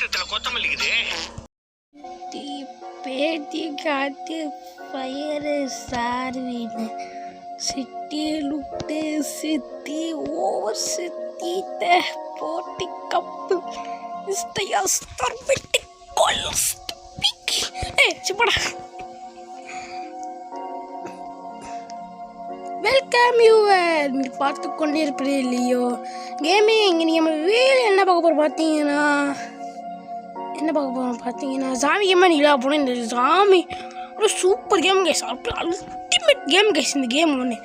பாத்திரத்துல கொத்தமல்லிக்குது. பேத்தி காத்து ஃபயர் சார்வின் சிட்டி லுட்டு சித்தி ஓவர் சித்தி த போட்டி கப்பு இஸ்தையா ஸ்டர்பிட்டி கோல்ஸ் பிக் சிப்படா. வெல்கம் யூவர். நீங்கள் பார்த்து கொண்டே இருப்பதே இல்லையோ கேமிங். இங்கே நீங்கள் நம்ம வீடு என்ன பார்க்க போகிறோம் பார்த்தீங்கன்னா சாமி கேமாக நீங்களா போனோம். இந்த சாமி ஒரு super game guys, ultimate game guys. இந்த கேம் ஒன்று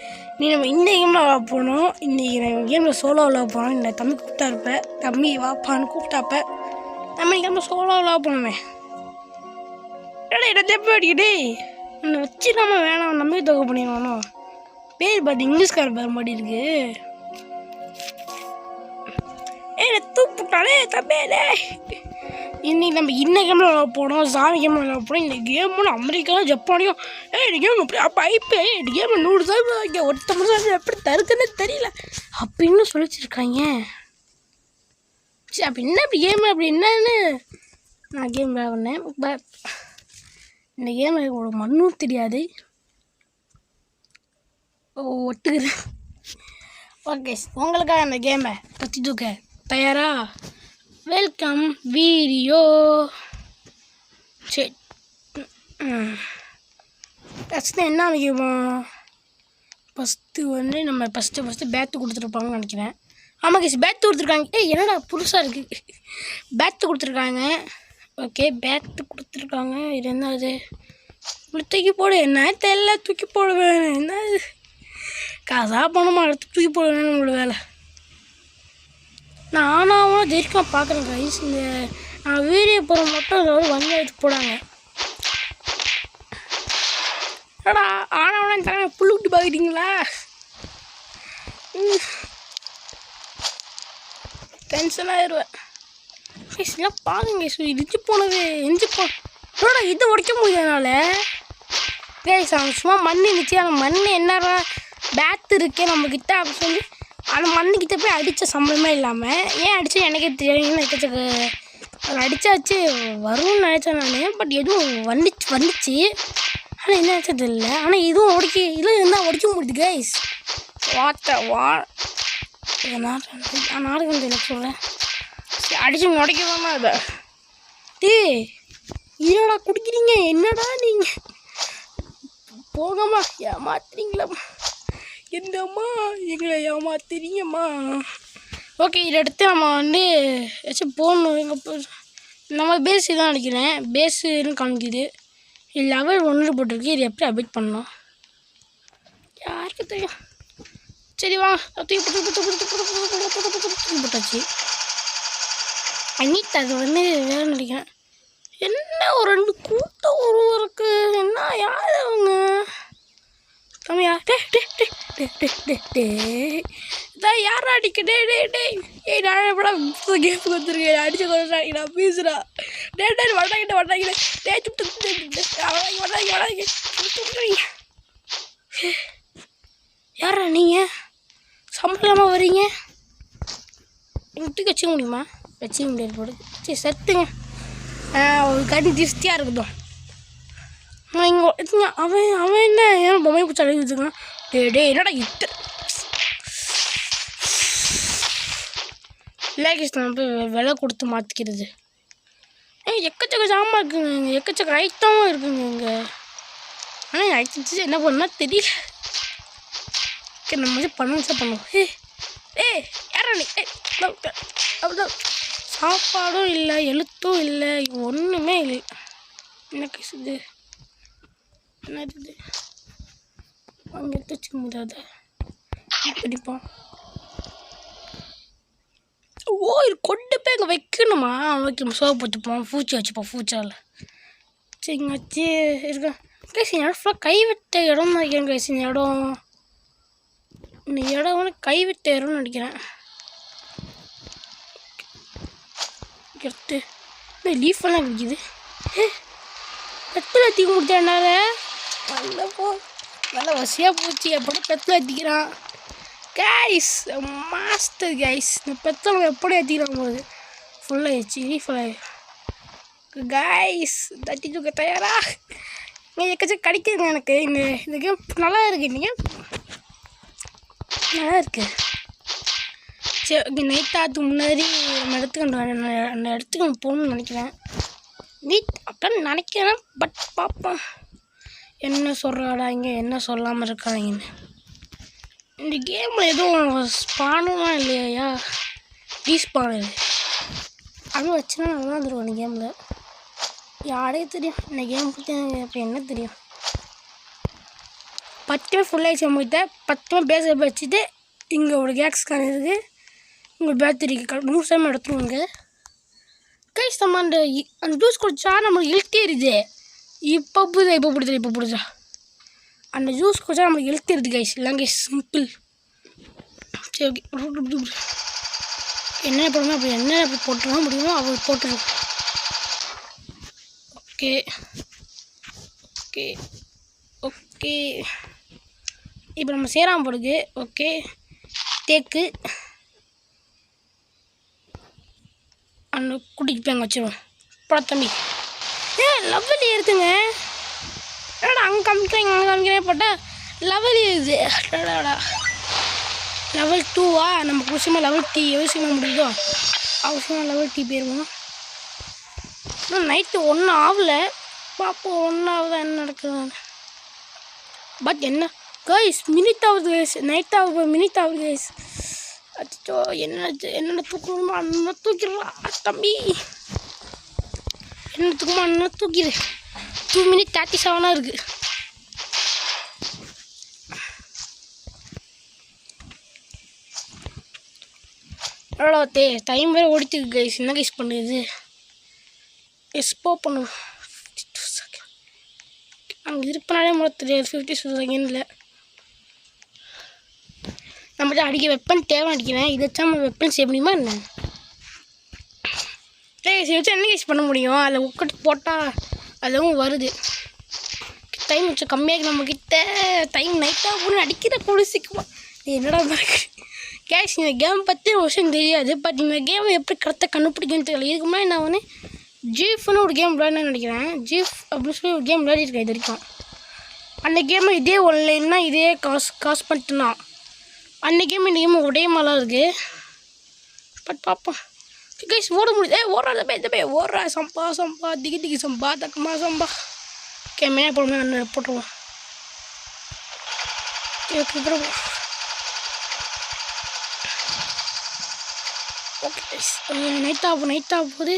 நம்ம இந்த கேமில் விளாட போனோம். இன்றைக்கி நான் கேமில் சோலோ விளாட போனோம். இந்த தம்பி கூப்பிட்டா இருப்பேன், தம்பி வாப்பான்னு கூப்பிட்டாப்ப நம்ம இன்றைக்கி கேமில் சோலோ விளாட போனோமே. இடம் தெப்ப அடிக்கிட்டே உன்னை வச்சு நம்ம வேணாம் நம்பி தொகை பண்ணிடுவானோ. பேர் பார்த்து இங்கிலீஷ்கார பேர் மாதிரி இருக்கு. தூப்புட்டாலே தம்பேலே. இன்னைக்கு நம்ம இன்ன கேமில் விளாட போனோம், சாமி கேமில் விளாட போனோம். இந்த கேம் ஒன்று அமெரிக்காவும் ஜப்பானியும் இந்த கேம் அப்படி பைப்பு இந்த கேம் 100 சாமி வைக்க ஒருத்தர் சாமி எப்படி தருக்குன்னு தெரியல அப்படின்னு சொல்லிச்சிருக்காங்க. சரி அப்படி என்ன அப்படி கேம் அப்படி என்னன்னு நான் கேம் விளாட்னேன். பட் இந்த கேம் எனக்கு ஒரு மண்ணும் தெரியாது. ஒத்துக்கிறேன். ஓகே, உங்களுக்காக அந்த கேமை பற்றி தூக்க தயாரா? Welcome video. சரி, ஃபஸ்ட்டு என்ன வைக்குவோம்? ஃபஸ்ட்டு நம்ம ஃபஸ்ட்டு பேத்து கொடுத்துருப்பாங்கன்னு நினைக்கிறேன். ஆமாம் கேஸ், பேத்து கொடுத்துருக்காங்க. என்னடா புதுசாக இருக்குது, பேத்து கொடுத்துருக்காங்க. ஓகே, பேத்து கொடுத்துருக்காங்க. இது என்ன அது? இப்படி தூக்கி போடு. என்ன தெரியல, தூக்கி போடுவேன். என்ன காசாக பணமாக எடுத்து தூக்கி போடுவேன். நம்மளோட வேலை நானாவும் ஜெயிக்க பார்க்குறேன் கைஸ். இந்த நான் வீடியோ போகிற மட்டும் ஏதாவது வண்டி எடுத்து போடாங்க. ஏடா ஆனவனா தர புல்லு விட்டு பார்க்குறீங்களா? டென்ஷன் ஆயிடுவேன் கைஸ். எல்லாம் பாருங்க கைஸ், இடிச்சு போனது என்னடா இது உடைக்க முடியாதனால கைஸ். அவன் சும்மா மண் இருந்துச்சு, அந்த மண் என்ன பேத்து இருக்கே நம்மக்கிட்ட அப்படின்னு சொல்லி அந்த மண்ணுக்கிட்ட போய் அடித்த சம்பளமே இல்லாமல் ஏன் அடித்தா எனக்கே தெரியும்னு எக்கச்சக்க அடித்தாச்சு வரும்னு நினச்சேன் நான். பட் எதுவும் வந்துச்சு ஆனால் என்ன நினச்சது இல்லை. ஆனால் இதுவும் இதில் இருந்தால் உடைக்க முடியுது கைஸ். நாடகம் தெரியல சொல்கிறேன். அடித்து உடைக்கவாமா அதை என்னடா குடிக்கிறீங்க? என்னடா நீங்கள் போகமா ஏமாத்துறீங்களா? என்னம்மா எங்களை ஏமாத்துறீங்கம்மா. ஓகே, இதை எடுத்து நம்ம ஏதாச்சும் போடணும். எங்கள் நம்ம பேஸ் தான் அடிக்கிறேன். பேஸுன்னு காமிக்குது. இது லெவல் 1 போட்டிருக்கு. இது எப்படி அப்டேட் பண்ணணும் யாருக்கு தெரியும்? சரி வா, போட்டாச்சு. அன்னிட்டு அது வேறு நினைக்கிறேன். என்ன ஒரு 2 கூட்டம் ஒருவருக்கு என்ன யார் அவங்க கம்மியா? இதான் யாரா அடிக்க? நான் எப்படா கேமுக்கு வந்துருக்கேன். அடிச்சு கொண்டாங்க நான் பேசுகிறா. வட்டாங்க யாரா நீங்கள்? சம்பளமாக வரீங்க? எங்கள் தூக்கி வச்சுக்க முடியுமா? வச்சுக்க முடியாது போடு. சரி சத்துங்க. ஒரு கடி திருஷ்டியாக இருக்குதும். இங்கே அவன் என்ன ஏன் பொம்மை பூச்சி அழகி வச்சுக்கலாம்? என்னடா இட்டு இல்லை கிருஷ்ணா, நம்ம போய் விலை கொடுத்து மாற்றிக்கிறது. எக்கச்சக்க ஜாமான் இருக்குங்க இங்கே, எக்கச்சக்க ஐட்டமும் இருக்குங்க இங்கே. ஆனால் ஐட்டம் என்ன பண்ணால் தெரியல. நம்ம வந்து பண்ணுவோம். யாரா நீ? அப்படிதான் சாப்பாடும் இல்லை, எழுத்தும் இல்லை, ஒன்றுமே இல்லை. என்ன கேசுது? என்னது அங்கே எடுத்து வச்சுக்க முடியாத பிடிப்போம். இது கொண்டு போய் அங்கே வைக்கணுமா? வைக்கணும். சோப்பு வச்சுப்போம், பூச்சி வச்சுப்போம். பூச்சால் சரி இங்கே வச்சு இருக்கேன் கைஸ். இந்த இடம் ஃபுல்லாக கைவிட்ட இடம் நினைக்கிறேன் கைஸ். இந்த இடம் வந்து கைவிட்ட இடம்னு நினைக்கிறேன். எடுத்து இந்த லீஃபெல்லாம் கிடைக்குது. பெத்தில் தீக்க முடிச்சா என்னால் நல்லா நல்லா வசதியாக போச்சு. எப்படி பெத்தில் ஏற்றிக்கிறான் கைஸ், மாஸ்டர் கைஸ். இந்த பெத்தில் எப்படி ஏற்றிக்கிறான் போது ஃபுல்லாக ஆயிடுச்சு. ரீஃபுல்லாக கைஸ் தட்டி தூக்க தயாரா? எக்கச்சக்க கிடைக்குதுங்க எனக்கு. இந்த கேம் நல்லா இருக்குது. இந்த கேம் நல்லா இருக்குது. சரி, நைட்டாக முன்னாடி நம்ம அந்த இடத்துக்கு நம்ம போகணும்னு நினைக்கிறேன். அப்படின்னு நினைக்கிறேன். பட் பார்ப்போம் என்ன சொல்கிறாடா இங்கே, என்ன சொல்லாமல் இருக்காங்கன்னு. இந்த கேமில் எதுவும் ஸ்பானெலாம் இல்லையா? ரீஸ்பானு அதுவும் வச்சுன்னா நல்லா வந்துடும். இந்த கேமில் யாரே தெரியும். இந்த கேம் பற்றி இப்போ என்ன தெரியும்? 10 ஃபுல்லாகிடுச்சு நம்மகிட்ட. 10 பேச வச்சுட்டு இங்கே ஒரு கேக்ஸ் கான் இருக்குது. இங்கே பேட்டரிக்கு 100 டைம் எடுத்துருவோங்க. கைஸ் நம்ம அந்த ஜூஸ் குடிச்சா நம்மளுக்கு இழுத்தேருது. இப்போ புரியுதா? அந்த ஜூஸ் குடிச்சா நம்மளுக்கு இழுத்தேருது கைஸ். இல்லைங்க சிம்பிள். சரி ஓகே, என்ன போடணும் அப்படி என்ன அப்படி போட்டுருவோம் முடியுமோ அவள் போட்டுருவோம். ஓகே ஓகே ஓகே இப்போ நம்ம சேராமல் போடுது. ஓகே தேக்கு அந்த குட்டிக்கு போய் அங்கே வச்சுருவோம். போட தம்பி. லெவல் ஏறுதுங்க. என்னடா அங்கே காமிக்கிறேன் போட்டால் லெவல் ஏறுது. லெவல் 2வா? நமக்கு அவசியமாக லெவல் டி அவசியமாக முடியுதோ அவசியமாக லெவல் டி போயிருவோம். இன்னும் நைட்டு 1 ஆகலை. பார்ப்போம் 1 ஆகுதா என்ன நடக்குது. பட் என்ன கைஸ் மினிட் ஆகுது கைஸ். நைட் ஆகுது மினிட் ஆகுது கைஸ். அச்சோ என்ன தூக்கணுமா? அண்ணன் தூக்கிடுறா தம்பி. என்ன தூக்கமா? அண்ணன் தூக்கிடு. 2 minutes 37 இருக்குது. எவ்வளோ டைம் வேறு ஓடித்துக்கு கைஸ். என்ன கைஸ் பண்ணுது? எஸ்போ பண்ணுவோம். அங்கே இருப்பனாலே முறை தெரியாது. 52 செகண்டில் நம்மகிட்ட அடிக்க வெப்பன் தேவை அடிக்கிறேன். இதை வச்சா நம்ம வெப்பன் செய்ய முடியுமா என்ன? கைஸ் வச்சு என்ன கைஸ் பண்ண முடியும்? அதில் உட்கட்டு போட்டால் அதுவும் வருது. டைம் வச்சு கம்மியாக நம்மக்கிட்ட. டைம் நைட்டாக போய் அடிக்கிற குளிசிக்குமா? என்னடா இருக்கு கேஷ். இந்த கேம் பற்றி ஒரு விஷயம் தெரியாது. பட் இந்த கேம் எப்படி கரெக்டாக கண்டுபிடிக்குன்னு தெரியல. இதுக்கு முன்னாடி நான் ஜீஃப்னு ஒரு கேம் விளையாடுன்னு நினைக்கிறேன். ஜீஃப் அப்படின்னு சொல்லி ஒரு கேம் விளையாடிருக்கேன் இது வரைக்கும். அந்த கேமை இதே ஒன்லைன்னா இதே காசு பண்ணிட்டுனா அந்த கேம் இந்த கேம் ஒரே மாதிரிலாம் இருக்குது. பட் பார்ப்போம் கைஸ். ஓட முடியுது. ஓடுறா ஓடுறா. சம்பா திகி சம்பா தக்கமா சம்பா. கேமையாக போடுமே போட்டுருவோம். ஓகே கைஸ் நைட்டாக போகுது.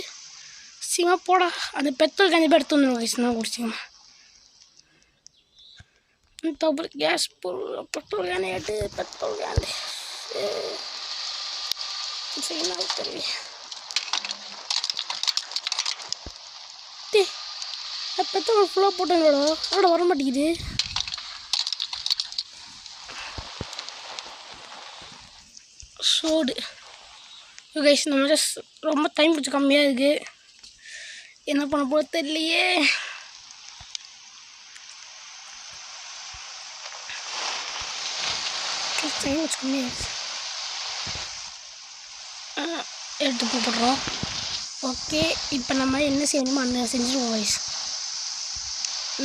சீமா போடா. அந்த பெட்ரோல் கண்டிப்பாக எடுத்து வந்துடும் கைஸ். நான் குடிச்சிங்கம்மா கேஸ் பெட்ரோல் கேன் ஏட்டு பெட்ரோல் கேன் தெரியும். பெட்ரோல் ஃபுல்லாக போட்டோங்களோ அதோட வர மாட்டேங்குது. சோடு கைஸ். நம்ம ஜஸ்ட் ரொம்ப டைம் கொஞ்சம் கம்மியாக இருக்குது. என்ன பண்ண போக தெரியலையே. டைம் கொஞ்சம் கம்மியாகிடுச்சு. எடுத்து போட்டுடுறோம். ஓகே இப்போ நம்ம என்ன செய்யணுமோ அந்த செஞ்சுருவோம் கைஸ்.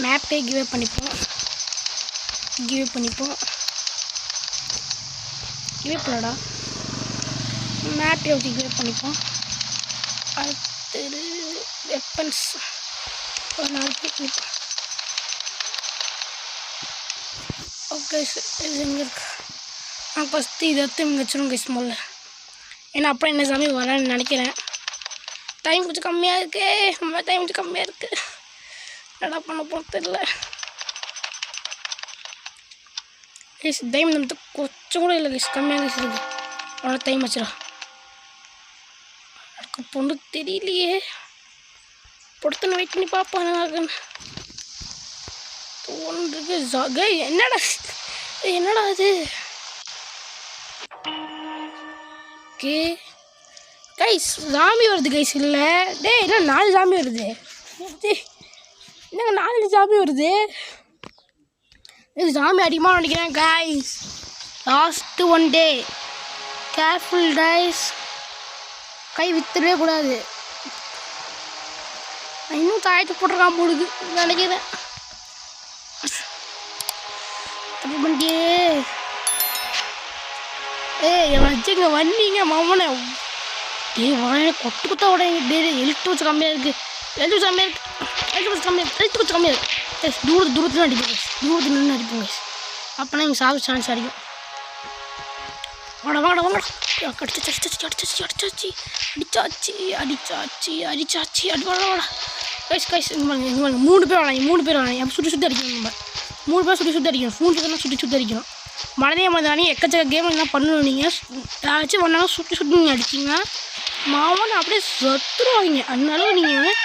மேப்பே கிவ்வே பண்ணிப்போம். கிவ்வே பண்ணடா. மேப்பே வச்சு கிவ்வே பண்ணிப்போம். அடுத்து வெப்பன்ஸ் ஒரு 4 பேர் பண்ணிப்போம். ஓகே இது எங்கே இருக்கு? ஃபஸ்ட்டு இதை எடுத்து இங்கே வச்சிடும் கைஸ் முதல்ல. ஏன்னா அப்புறம் என்ன சாமி வரேன்னு நினைக்கிறேன். டைம் கொஞ்சம் கம்மியாக இருக்குது. ரொம்ப டைம் கொஞ்சம் கம்மியாக இருக்குது. என்ன பண்ண போகிறது தெரியல கைஸ். டைம் நமக்கு கொஞ்சம் கூட இல்லை கைஸ். கம்மியாக கைஸ் இருக்குது. அவ்வளோ டைம் வச்சிடும். அதுக்கு பொண்ணு தெரியலையே. பொறுத்தனை வெயிட் பண்ணி பார்ப்போம். ஒன்று என்னடா அது? ஓகே கைஸ் சாமி வருது கைஸ். இல்லை என்ன 4 சாமி வருது? என்னங்க 4 சாமி வருது? இது சாமி அடிக்கமாக நினைக்கிறேன் guys. Last 1 day careful guys. கை வித்துடவே கூடாது. இன்னும் காயத்தை போட்டுருக்கான் போடுது நினைக்கிறேன். தப்பு பண்ணிட்டே. என் வச்சுங்க வந்தீங்க மாமனை. வாங்க கொட்டு கொத்த உடையங்க. எழுத்து வச்சு கம்மியாக இருக்குது. எழுத்து வச்சு கம்மியாக இருக்குது. எழுத்து வச்சு கம்மியாக இருக்குது. தூரத்தில் அடிப்போம். தூரத்தில் நின்று அடிப்போங்க. அப்போனா எங்கள் சாவு சான்ஸ் அடிக்கும். வாடா அடிச்சாச்சு அடி வாடா கைஸ் இங்கே 3 பேர் வராங்க. அப்போ சுற்றி அடிக்கணும். நம்ம 3 பேர் சுற்றி அடிக்கணும். ஃபோன் சுற்றலாம் சுற்றி அடிக்கணும். மனதே மாதிரி எக்கச்சக்க கேம் எல்லாம் பண்ணணும். நீங்கள் யாராச்சும் வந்தாலும் சுற்றி நீங்கள் அடிச்சிங்கன்னா மாமனை அப்படியே சொத்துருவாங்க. அதனால நீங்கள்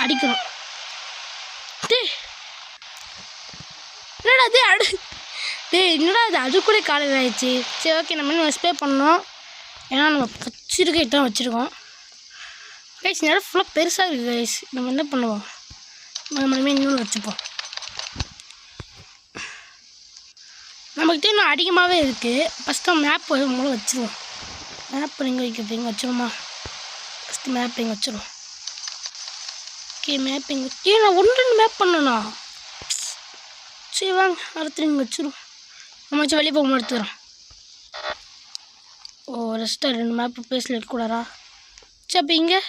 அடிக்கணும். என்னடா அது அதுக்கூட காலையில் ஆயிடுச்சு. சரி ஓகே, நம்ம ஸ்ப்ரே பண்ணோம். ஏன்னா நம்ம வச்சுருக்க இதான் வச்சுருக்கோம் கைஸ். நேரம் ஃபுல்லாக பெருசாக இருக்குது கைஸ். நம்ம என்ன பண்ணுவோம், நம்ம இன்னொன்று வச்சுப்போம். நம்மக்கிட்ட இன்னும் அதிகமாகவே இருக்குது. ஃபஸ்ட்டு மேப் மூலம் வச்சுருவோம். மேப் எங்கே வைக்கிறது, இங்கே வச்சுருவோமா? ஃபஸ்ட்டு மேப் எங்கே வச்சுருவோம். ஓகே மேப் எங்கே நான் 1-2 மேப் பண்ணணும்ண்ணா. சரி வாங்க அடுத்து இங்கே வச்சுருவோம். நம்ம வச்சு வெளியே போக எடுத்துக்கிறோம். ரெஸ்ட்டாக 2 மேப்பு பேஸில் இருக்கக்கூடாதா? சரி அப்போ இங்கே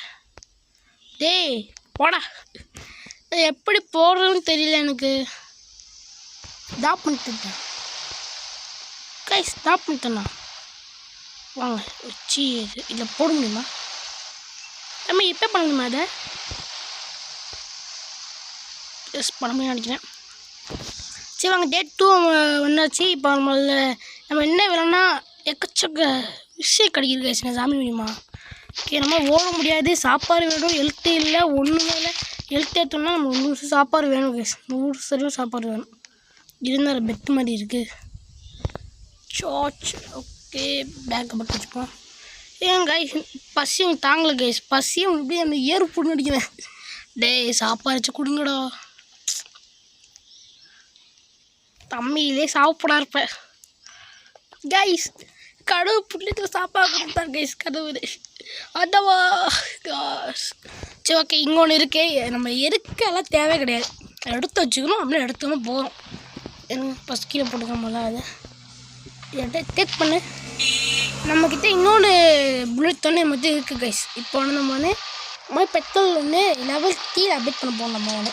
போடா. எப்படி போடுறதுன்னு தெரியல எனக்கு. ஸ்டாப் பண்ணிட்டேன் கைஸ், ஸ்டாப் பண்ணிட்டேண்ணா. வாங்க வச்சு இதில் போட முடியுமா? நம்ம இப்போ பண்ண முடியுமா? அதை எஸ் பண்ண முடியும் நினைக்கிறேன். சரி வாங்க டே 2 வந்தாச்சு. இப்போ நம்ம என்ன வேணும்னா எக்கச்சக்க விஷயம் கிடைக்கிது கைஸ். நான் சாமி முடியுமா? ஓகே நம்ம ஓட முடியாது. சாப்பாடு வேணும். ஹெல்த்து இல்லை, ஒன்றுமே இல்லை. ஹெல்த் எடுத்தோம்னா நம்ம 1 நிமிஷம் சாப்பாடு வேணும் கைஸ். 100 சரியாக சாப்பாடு வேணும். இருந்தால் பெட் மாதிரி இருக்குது. சார்ஜ் ஓகே பேக்கை மட்டும் வச்சுப்போம். ஏன் கைஸ் பசியும் தாங்கலை கைஸ். பசியும் இப்படியே அந்த ஏறு போட்டு அடிக்கிறேன். சாப்பாடு வச்சு கொடுங்கடா. தம்மியிலே சாப்பிடா இருப்பேன் கைஸ். கடவுள் புள்ளிட்டு சாப்பாடு கொடுத்தாரு கைஸ். கடவுள் அதவா காஸ். சரி ஓகே இங்கே ஒன்று இருக்கே. நம்ம எதுக்கெல்லாம் தேவை கிடையாது. எடுத்து வச்சுக்கணும். அப்படியே எடுத்துக்கணும் போகிறோம். ஃபஸ்ட் கீழே போட்டுக்கோம்ல அதை டேக் பண்ணு. நம்மக்கிட்ட இன்னொன்று புல்லட் ஒன்று மட்டும் இருக்குது கைஸ். இப்போ வந்து நம்ம பெட்ரோல் ஒன்று லெவல் 3 அப்டேட் பண்ண போகணும். நம்ம ஒன்று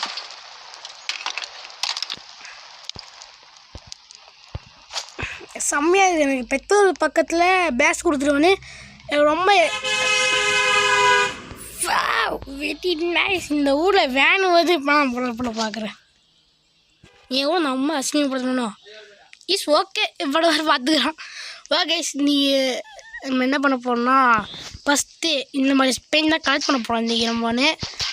செம்மையாக இருக்குது. எனக்கு பெட்ரோல் பக்கத்தில் பேஸ் கொடுத்துருவோன்னு ரொம்ப வெட்டி நைஸ். இந்த ஊரில் வேனு வந்து இப்போ நான் பண்ண பார்க்குறேன். எவ்வளோ நம்ம அசிங்கப்படுத்தணும். இஸ் ஓகே இவ்வளோ வர பார்த்துக்கலாம். ஓகே நீ நம்ம என்ன பண்ண போகிறோம்னா ஃபஸ்ட்டு இந்த மாதிரி ஸ்பெயின் தான் கலெக்ட் பண்ண போகிறோம். இன்றைக்கி நம்ம ஒன்று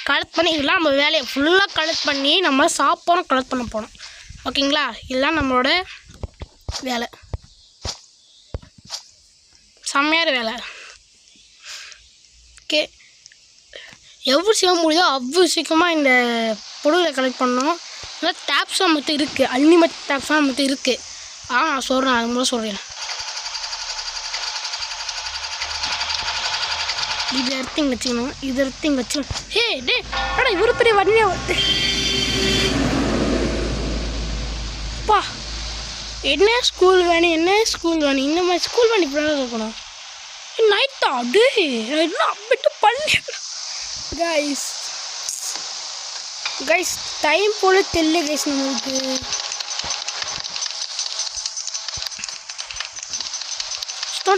கலெக்ட் பண்ணி இதெல்லாம் நம்ம வேலையை ஃபுல்லாக கலெக்ட் பண்ணி நம்ம சாப்பாடும் கலெக்ட் பண்ண போகிறோம். ஓகேங்களா? இதெல்லாம் நம்மளோட வேலை. செம்மையான வேலை. ஓகே எவ்வளோ சீக்கிரம் முடியுதோ அவ்வளோ சீக்கிரமாக இந்த பொருளை கலெக்ட் பண்ணணும். நல்லா டேப்ஸ்லாம் மட்டும் இருக்குது. அன்லிமிட் டேப்ஸ்லாம் மட்டும் இருக்குது. நான் சொல்கிறேன், அது மூலம் சொல்கிறேன். இது எடுத்து இங்கே வச்சுக்கணும். இது எடுத்து இங்கே வச்சுக்கணும். ஆனால் இவரு பெரிய வண்டியாக வருது. பா என்ன ஸ்கூல் வேணும், இந்த மாதிரி ஸ்கூல் வேணும் இப்படி இருக்கணும். நைட்டா என்ன அப்பிட்டு பண்ணி கைஸ் டைம் போல தெரியல கைஸ். நம்மளுக்கு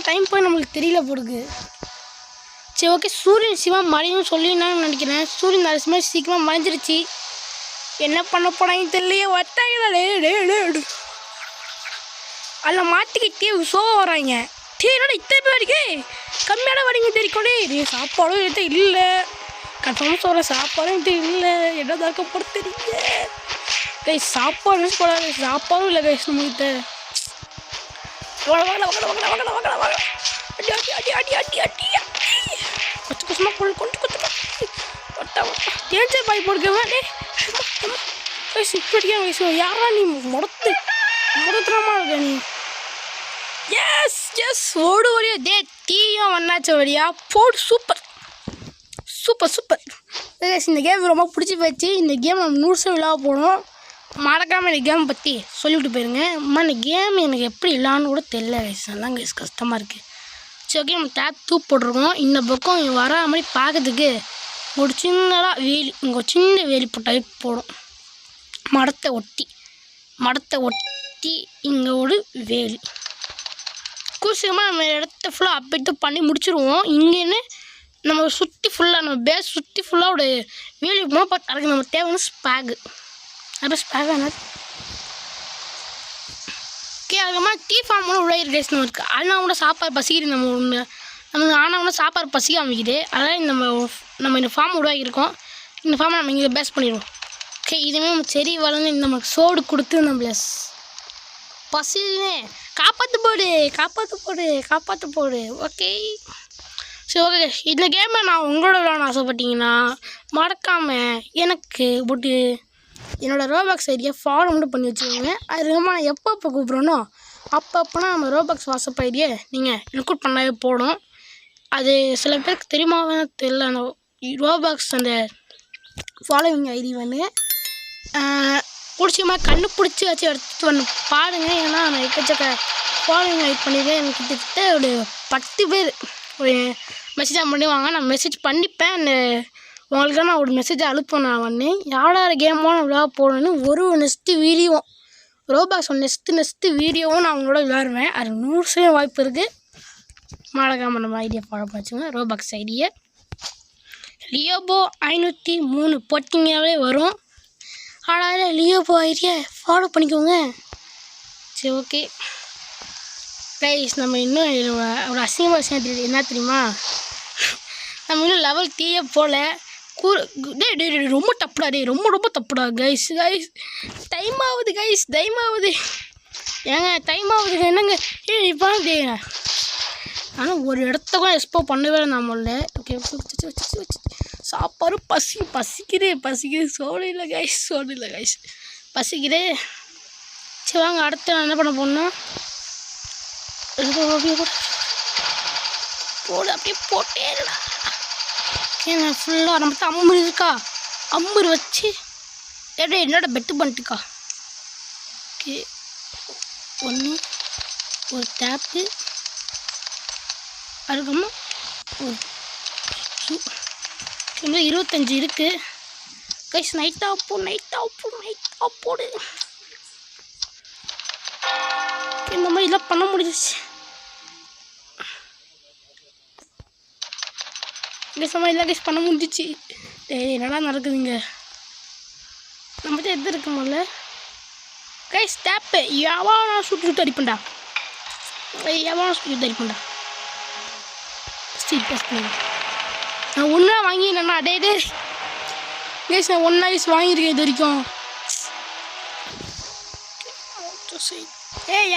டைம் போய் நம்மளுக்கு தெரியல போடுது. சரி ஓகே சூரியன் சிவா மழையும் சொல்லினான்னு நினைக்கிறேன். சூரியன் நரசிம்மா சீக்கிரமாக மறைஞ்சிருச்சு. என்ன பண்ண போனாங்க தெரியலையே. ஒத்தாங்க அதில் மாட்டிக்கிட்டே சோவா வராங்க. என்னடா இத்தனை பேர் வரைக்கே கம்மியான வரீங்க தெரியும். சாப்பாடும் எடுத்து இல்லை. கன்ஃபார்மாக சொல்கிற சாப்பாடும் எடுத்து இல்லை. என்ன தாக்க போட தெரியுங்க கைஸ். சாப்பாடு போடாது. சாப்பாடும் இல்லை கைஸ் நம்மகிட்ட. கொஞ்சம் கொஞ்சமாக பொருள் கொஞ்சம் தேஞ்ச பாய் போடுக்கவேன். இப்படியா வயசு யாரா நீ முடத்துறாமா இருக்க நீ? எஸ் ஓடு வழியா தீயும் வண்ணாச்ச வழியா போடு. சூப்பர். இந்த கேம் ரொம்ப பிடிச்சி போச்சு. இந்த கேம் நம்ம 100 விளையாட போகணும். மறக்காமல் இந்த கேம் பற்றி சொல்லிவிட்டு போயிருங்க. அம்மா இந்த கேம் எனக்கு எப்படி இல்லான்னு கூட தெரியல கைஸ். அதான் கைஸ் கஷ்டமாக இருக்குது. சரி ஓகே, நம்ம டேப் தூப் போட்டிருக்கோம். இந்த பக்கம் வர மாதிரி பார்க்கறதுக்கு ஒரு சின்னதாக வேலி, இங்கே ஒரு சின்ன வேலி போட்டாலே போடும். மரத்தை ஒட்டி இங்கே ஒரு வேலி. கூசியமாக நம்ம இடத்த ஃபுல்லாக அப்டேட் பண்ணி முடிச்சுருவோம். இங்கேன்னு நம்ம சுற்றி ஃபுல்லாக நம்ம பேஸ் சுற்றி ஃபுல்லாக ஒரு வேலி போனால் பார்த்து அதுக்கு நம்ம தேவையான ஸ்பேகு. அது ஸ்பேக் என்னது? ஓகே, அதுக்கப்புறமா டீ ஃபார்ம் கூட உள்ள ரைஸ் நம்ம இருக்குது. ஆனால் கூட சாப்பாடு பசிக்குது. நமக்கு ஆனால் கூட சாப்பாடு பசிக்க அமைக்குது. அதான் நம்ம இந்த ஃபார்ம் உருவாக்கியிருக்கோம். இந்த ஃபார்மை நம்ம இங்கே பேஸ் பண்ணிடுவோம். ஓகே, இதுவுமே நம்ம செடி வளர்ந்து நமக்கு சோடு கொடுத்து நம்மள பசிலே காப்பாற்று போடு. ஓகே சரி ஓகே, இந்த கேமை நான் உங்களோட விளையாட ஆசைப்பட்டீங்கன்னா மறக்காமல் எனக்கு போட்டு என்னோடய ரோபாக்ஸ் ஐடியை ஃபாலோ மட்டும் பண்ணி வச்சுக்கோங்க. அதுக்கப்புறமா நான் எப்போ கூப்பிட்றேனோ அப்போனா நம்ம ரோபாக்ஸ் வாட்ஸ்அப் ஐடியை நீங்கள் இன்க்ளூட் பண்ணவே போடும். அது சில பேருக்கு தெரியுமாவே தெரியல. அந்த ரோபாக்ஸ் அந்த ஃபாலோவிங் ஐடி வந்து பிடிச்சிமா கண்டுபிடிச்சி வச்சு எடுத்துகிட்டு வந்து பாருங்கள். ஏன்னா நான் எக்கச்சக்க ஃபாலோவிங் ஐடி பண்ணியிருக்கேன். எனக்கு கிட்டத்தட்ட ஒரு 10 பேர் ஒரு மெசேஜாக பண்ணுவாங்க. நான் மெசேஜ் பண்ணிப்பேன். அந்த உங்களுக்கு நான் ஒரு மெசேஜை அனுப்பேன். நான் வந்து யாராவது கேமோ நான் விளையாட போகணுன்னு ஒரு நெக்ஸ்ட்டு வீடியோ ரோபாக்ஸ் நெக்ஸ்ட்டு வீடியோவும் நான் அவங்களோட விளையாடுவேன். அது 100% வாய்ப்பு இருக்குது. மறக்காமல் நம்ம ஐடியா ஃபாலோ பண்ணிச்சுங்க. ரோபாக்ஸ் ஐடியை லியோபோ 503 போட்டிங்கனாலே வரும். ஆனால் லியோபோ ஐடியா ஃபாலோ பண்ணிக்கோங்க. சரி ஓகே கைஸ், நம்ம இன்னும் ஒரு அசிங்கமாக விஷயம் என்ன தெரியுமா? நம்ம இன்னும் லெவல் 3 போகல. ரொம்ப தப்புடா ரொம்ப தப்புடா கைஸ். டைம் ஆகுது ஏங்க டைம் ஆகுதுங்க. என்னங்க இப்போ ஆனால் ஒரு இடத்த கூட எக்ஸ்ப்ளோர் பண்ணவே இல்லை நம்மள. ஓகே வச்சு சாப்பாடு பசிக்குது. சோறு இல்லை கைஸ் பசிக்குது. சரி வாங்க, அடுத்து நான் என்ன பண்ண போகணுன்னா அப்படியே போட்டே இல்லைடா. ஏன்னா ஃபுல்லாக நம்ம தான் அம்பு இருக்கா, அம்பு வச்சு என்னோட பெட்டு பண்ணிட்டுக்கா. ஓகே, ஒரு டேப்பு அதுக்கப்புறமா ஒரு 25 இருக்குது கைஸ். நைட்டாக போடு. இந்த மாதிரி இதெல்லாம் பண்ண முடிஞ்சிச்சு. இந்த சமயம் எல்லாம் கைஸ் பண்ண முடிஞ்சிச்சு. என்னடா நடக்குதுங்க? நம்ம தான் எது இருக்குமல்ல கைஸ். டேப்பு எவனா சுட்டு அடிப்பண்டா. நான் ஒன்றா வாங்கினேன்னா டே கைஸ், நான் ஒன்றா கைஸ் வாங்கியிருக்கேன் இது வரைக்கும்.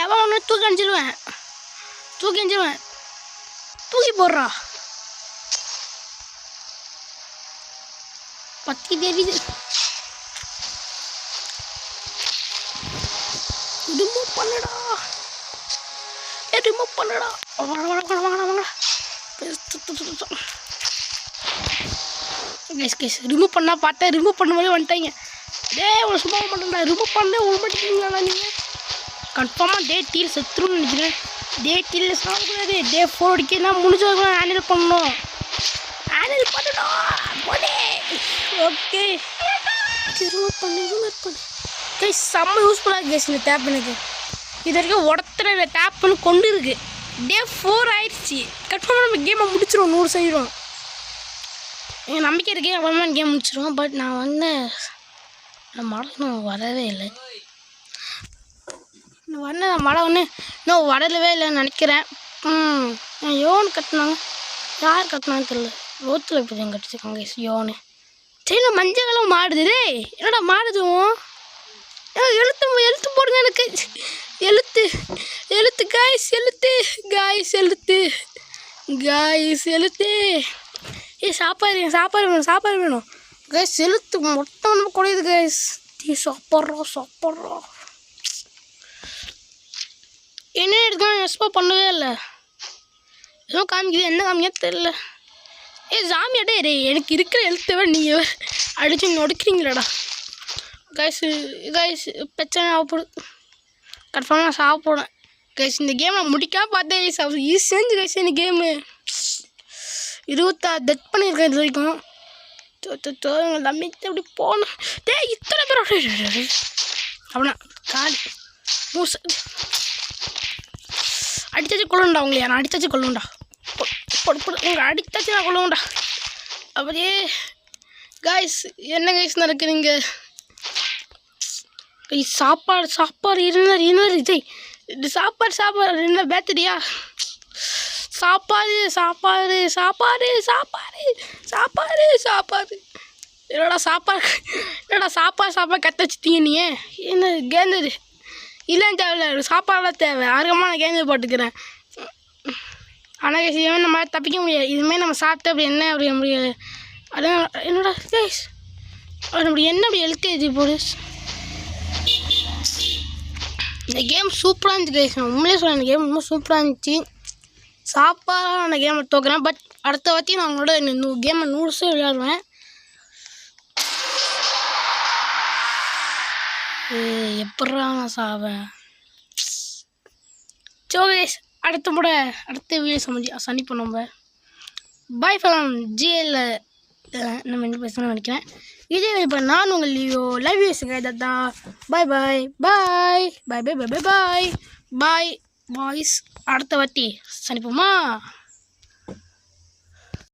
எவன் ஒன்று தூக்கி அணிச்சிடுவேன். தூக்கி போடுறா. பத்தி தெரியுது. ரிமூவ் பண்ணுடா. வாங்க கைஸ். ரிமூவ் பண்ணா பார்த்தேன். ரிமூவ் பண்ண மாதிரி வந்துட்டாங்க. ஒரு சும்மா பண்ணுறா. ரிமூவ் பண்ண ஒரு மாட்டேங்கிறீங்களா நீங்கள்? கன்ஃபார்மாக டே டீல் செத்துருன்னு நினைக்கிறேன். டே டீல் சாப்பிடாது. டே 4 அடிக்கா முடிஞ்சவங்க ஹேண்டில் பண்ணணும். ஹேண்டில் பண்ணடா போடே. ஓகே ரிமூவ் பண்ணு கைஸ். செம்ம யூஸ்ஃபுல்லாக கேஸ் இந்த டேப். எனக்கு இது வரைக்கும் ஒருத்தர இந்த டேப்னு கொண்டு இருக்கு. டே 4 ஆயிடுச்சு. கன்ஃபார்மாக நம்ம கேமை முடிச்சிடுவோம் 100%. எங்கள் நம்பிக்கை இருக்கே அப்புறமா கேம் முடிச்சிடுவோம். பட் நான் வந்து மழை இன்னும் வரவே இல்லை. மழை இன்னும் வரலவே இல்லைன்னு நினைக்கிறேன். யோன்னு கட்டினாங்க. யார் கட்டினான்னு தெரியல. ரோத்தில் இப்போ தான் கட்டிச்சிருக்காங்க யோன்னு. சரி நான் மஞ்சளும் மாடுது. என்னடா மாடுதுவும்? எழுத்து போடுங்க எனக்கு. எழுத்து எழுத்து. சாப்பாடு வேணும் கைஸ். எழுத்து மொத்தம் நம்ம குறையுது கைஸ். சாப்பிட்றோம். என்ன எடுக்கலாம் எக்ஸ்ப்ளோர் பண்ணவே இல்லை. எதுவும் காமிக்குது. என்ன காமிக்க தெரியல. சாமியாடே எனக்கு இருக்கிற எழுத்தவே நீங்கள் அடிச்சு நொடுக்கிறீங்களாடா. கைஸ் கைஸ் பிரச்சனை ஆகப்போடு. கன்ஃபார்மாக நான் சாப்பிடுவேன் கைஸ். இந்த கேம் நான் முடிக்காம பார்த்தேன் கைஸ். அவர் ஈஸியாக கைஸ் இந்த கேமு 26 டெத் பண்ணியிருக்கேன் இது வரைக்கும். லம்மிட்டு அப்படி போகணும். இத்தனை பேர் அப்படின்னா காலி மூச அடித்தாச்சு கொள்ளுண்டா உங்களையா. நான் அடித்தாச்சு கொள்ளுண்டா. உங்களை அடித்தாச்சு நான் கொள்ளுவேன்டா. அப்படியே கைஸ் என்ன கைஸ் நடக்குறீங்க? சாப்பாடு சாப்பாடு இருந்தார் விஜய். இது சாப்பாடு என்ன பேத்தடியா? சாப்பாடு சாப்பாடு சாப்பாடு சாப்பாடு சாப்பாடு சாப்பாடு என்னடா சாப்பாடு கற்று வச்சுட்டீங்க நீ. என்ன கேந்தது இல்லைன்னு தேவையில்ல, சாப்பாடெல்லாம் தேவை. ஆர்வமாக நான் கேந்து போட்டுக்கிறேன். ஆனால் இதுமாதிரி நம்ம தப்பிக்க முடியாது. இதுமாதிரி நம்ம சாப்பிட்டு அப்படி என்ன அப்படி முடியாது. அதான் என்னடா கைஸ் அப்படி என்ன அப்படி எழுத்து போடு. இந்த கேம் சூப்பராக இருந்துச்சு கைஸ். நான் உண்மையிலே சொல்கிறேன், இந்த கேம் ரொம்ப சூப்பராக இருந்துச்சு. சாப்பாடாக நான் கேமை தோக்குறேன். பட் அடுத்த வாட்டி நான் அவங்களோட இந்த கேமை 100% விளையாடுவேன். எப்பட்றா நான் சாவேன்? சோ கைஸ் அடுத்த வீடியோ சந்திப்போம் நம்ம. பாய் ஃப்ரம் ஜிஎல் நம்ம என்ன பேசணும்னு நினைக்கிறேன். இதே இப்போ நான் உங்கள் லவ் யூ தாத்தா. பாய் பாய் பாய் பாய் பாய் பாய் பாய் பாய் பாய்ஸ். அடுத்த வாட்டி சந்திப்போமா?